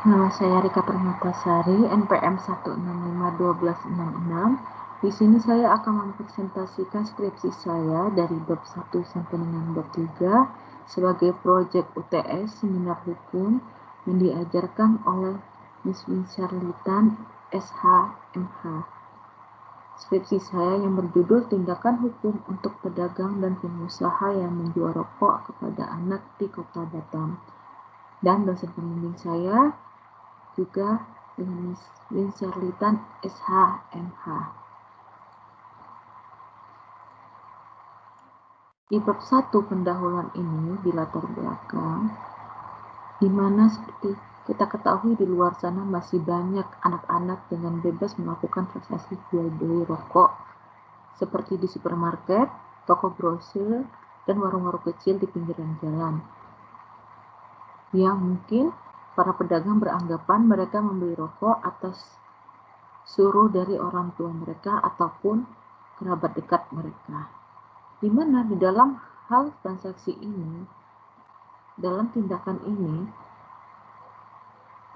Nama saya Rika Permatasari, NPM 1651266. Di sini saya akan mempresentasikan skripsi saya dari bab 1 sampai dengan bab 3 sebagai proyek UTS seminar hukum yang diajarkan oleh Miss Winsarlitan SHMH. Skripsi saya yang berjudul Tindakan Hukum untuk Pedagang dan Pengusaha yang Menjual Rokok kepada Anak di Kota Batam. Dan dosen pembimbing saya juga dengan Miss Winsarlitan SHMH. Di bab 1 pendahuluan ini di latar belakang, di mana seperti kita ketahui di luar sana masih banyak anak-anak dengan bebas melakukan transaksi jual beli rokok seperti di supermarket, toko grosir, dan warung-warung kecil di pinggiran jalan. Yang mungkin para pedagang beranggapan mereka membeli rokok atas suruh dari orang tua mereka ataupun kerabat dekat mereka. Di mana di dalam hal transaksi ini, dalam tindakan ini,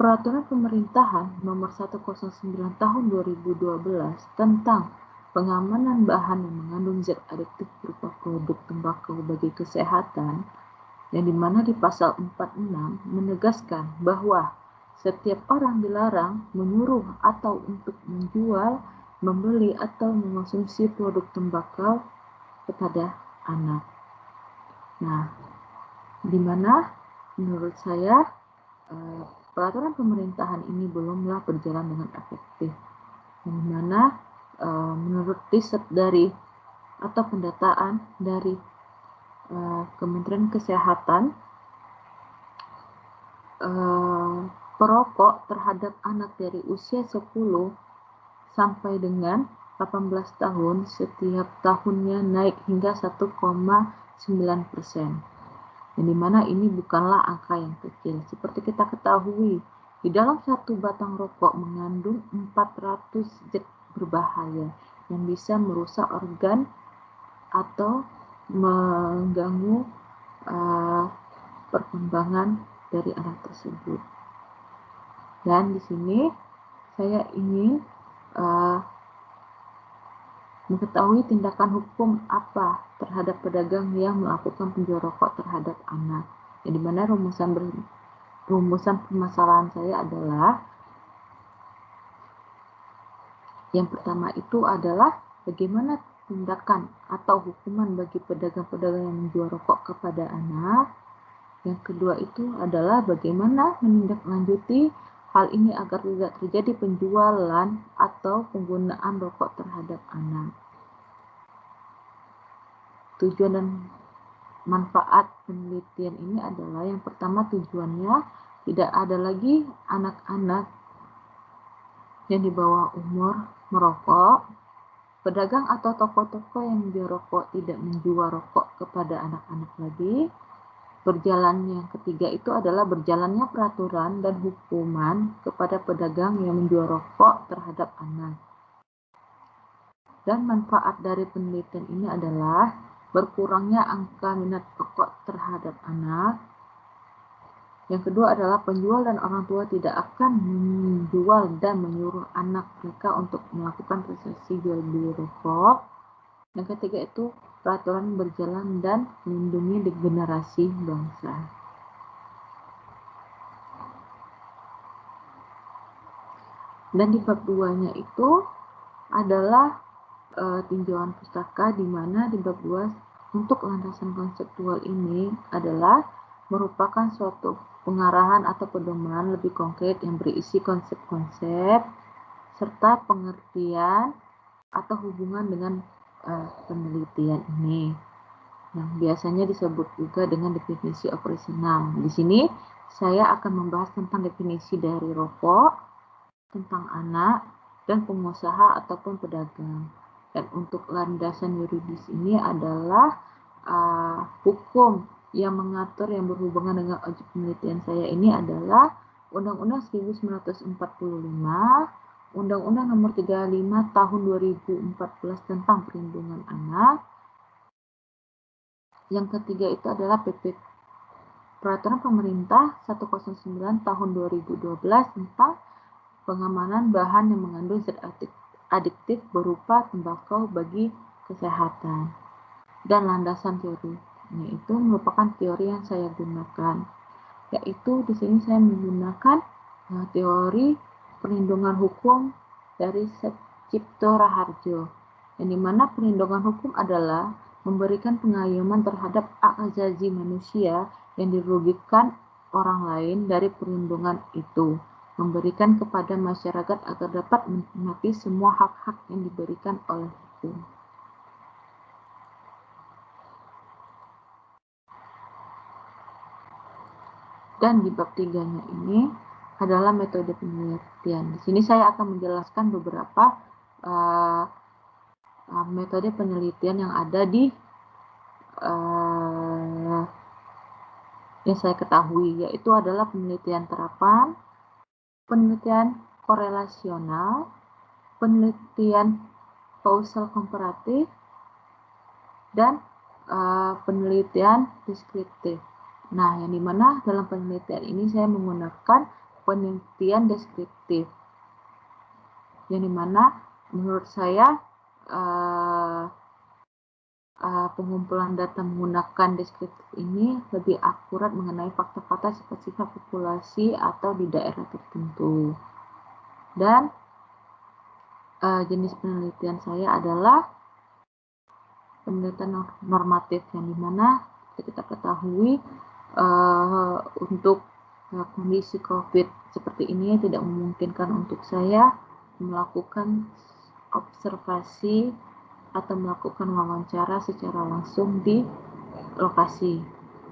Peraturan Pemerintahan Nomor 109 Tahun 2012 tentang pengamanan bahan yang mengandung zat adiktif berupa produk tembakau bagi kesehatan, yang dimana di pasal 46 menegaskan bahwa setiap orang dilarang menyuruh atau untuk menjual, membeli atau mengonsumsi produk tembakau kepada anak. Nah, di mana menurut saya peraturan pemerintahan ini belumlah berjalan dengan efektif. Di mana menurut riset dari atau pendataan dari Kementerian Kesehatan, perokok terhadap anak dari usia 10 sampai dengan 18 tahun setiap tahunnya naik hingga 1,9%. Yang dimana ini bukanlah angka yang kecil. Seperti kita ketahui, di dalam satu batang rokok mengandung 400 zat berbahaya yang bisa merusak organ atau mengganggu perkembangan dari anak tersebut. Dan di sini saya ingin mengetahui tindakan hukum apa terhadap pedagang yang melakukan penjual rokok terhadap anak. Yang dimana rumusan permasalahan saya adalah yang pertama itu adalah bagaimana tindakan atau hukuman bagi pedagang-pedagang yang menjual rokok kepada anak. Yang kedua itu adalah bagaimana menindaklanjuti hal ini agar tidak terjadi penjualan atau penggunaan rokok terhadap anak. Tujuan dan manfaat penelitian ini adalah yang pertama, tujuannya tidak ada lagi anak-anak yang di bawah umur merokok. Pedagang atau toko-toko yang menjual rokok tidak menjual rokok kepada anak-anak lagi. Yang ketiga itu adalah berjalannya peraturan dan hukuman kepada pedagang yang menjual rokok terhadap anak. Dan manfaat dari penelitian ini adalah berkurangnya angka minat rokok terhadap anak. Yang kedua adalah penjual dan orang tua tidak akan menjual dan menyuruh anak mereka untuk melakukan transaksi jual beli rokok. Yang ketiga itu peraturan berjalan dan melindungi generasi bangsa. Dan di bab 2-nya itu adalah tinjauan pustaka, di mana di bab 2 untuk landasan konseptual ini adalah merupakan suatu pengarahan atau pedoman lebih konkret yang berisi konsep-konsep serta pengertian atau hubungan dengan penelitian ini. Yang biasanya disebut juga dengan definisi operasional. Di sini saya akan membahas tentang definisi dari rokok, tentang anak, dan pengusaha ataupun pedagang. Dan untuk landasan yuridis ini adalah hukum yang mengatur yang berhubungan dengan objek penelitian saya ini adalah Undang-Undang 1945, Undang-Undang Nomor 35 Tahun 2014 tentang Perlindungan Anak. Yang ketiga itu adalah PP Peraturan Pemerintah 109 Tahun 2012 tentang pengamanan bahan yang mengandung zat adiktif berupa tembakau bagi kesehatan. Dan landasan teorinya itu merupakan teori yang saya gunakan, yaitu di sini saya menggunakan teori perlindungan hukum dari Cipto Raharjo, yang dimana perlindungan hukum adalah memberikan pengayoman terhadap hak asasi manusia yang dirugikan orang lain dari perlindungan itu, memberikan kepada masyarakat agar dapat menikmati semua hak-hak yang diberikan oleh hukum. Dan di bab 3-nya ini adalah metode penelitian. Di sini saya akan menjelaskan beberapa metode penelitian yang ada di yang saya ketahui, yaitu adalah penelitian terapan, penelitian korelasional, penelitian kausal komparatif, dan penelitian deskriptif. Nah, yang dimana dalam penelitian ini saya menggunakan penelitian deskriptif, yang dimana menurut saya pengumpulan data menggunakan deskriptif ini lebih akurat mengenai fakta-fakta spesifik populasi atau di daerah tertentu. Dan jenis penelitian saya adalah penelitian normatif, yang dimana kita ketahui untuk kondisi COVID seperti ini tidak memungkinkan untuk saya melakukan observasi atau melakukan wawancara secara langsung di lokasi.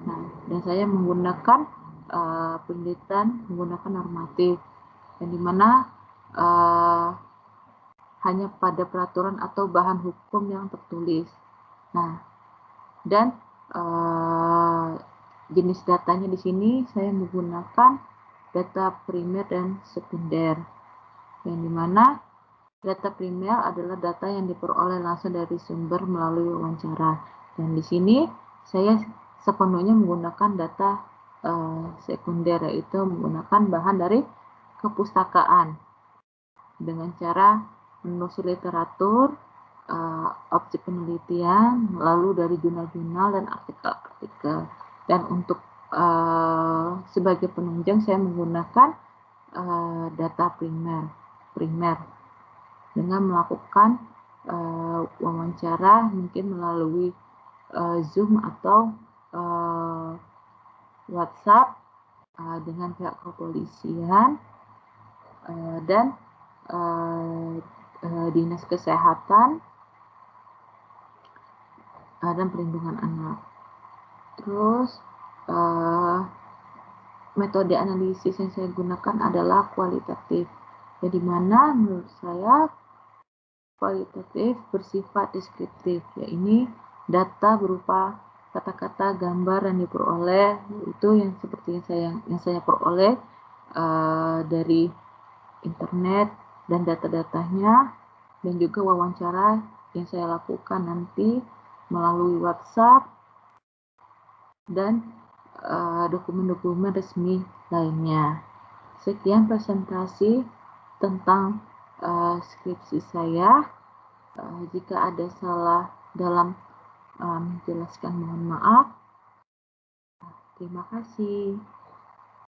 Nah, dan saya menggunakan penelitian menggunakan normatif, yang dimana hanya pada peraturan atau bahan hukum yang tertulis. Nah, dan jenis datanya di sini saya menggunakan data primer dan sekunder, yang dimana data primer adalah data yang diperoleh langsung dari sumber melalui wawancara, dan di sini saya sepenuhnya menggunakan data sekunder, yaitu menggunakan bahan dari kepustakaan dengan cara menelusuri literatur, objek penelitian, lalu dari jurnal-jurnal dan artikel-artikel. Dan untuk sebagai penunjang saya menggunakan data primer dengan melakukan wawancara mungkin melalui Zoom atau WhatsApp dengan pihak kepolisian dan dinas kesehatan dan perlindungan anak. Terus metode analisis yang saya gunakan adalah kualitatif, yang dimana menurut saya kualitatif bersifat deskriptif, yaitu data berupa kata-kata, gambar yang diperoleh, itu yang seperti yang saya peroleh dari internet dan data-datanya, dan juga wawancara yang saya lakukan nanti melalui WhatsApp dan dokumen-dokumen resmi lainnya. Sekian presentasi tentang skripsi saya. Jika ada salah dalam menjelaskan, mohon maaf. Terima kasih.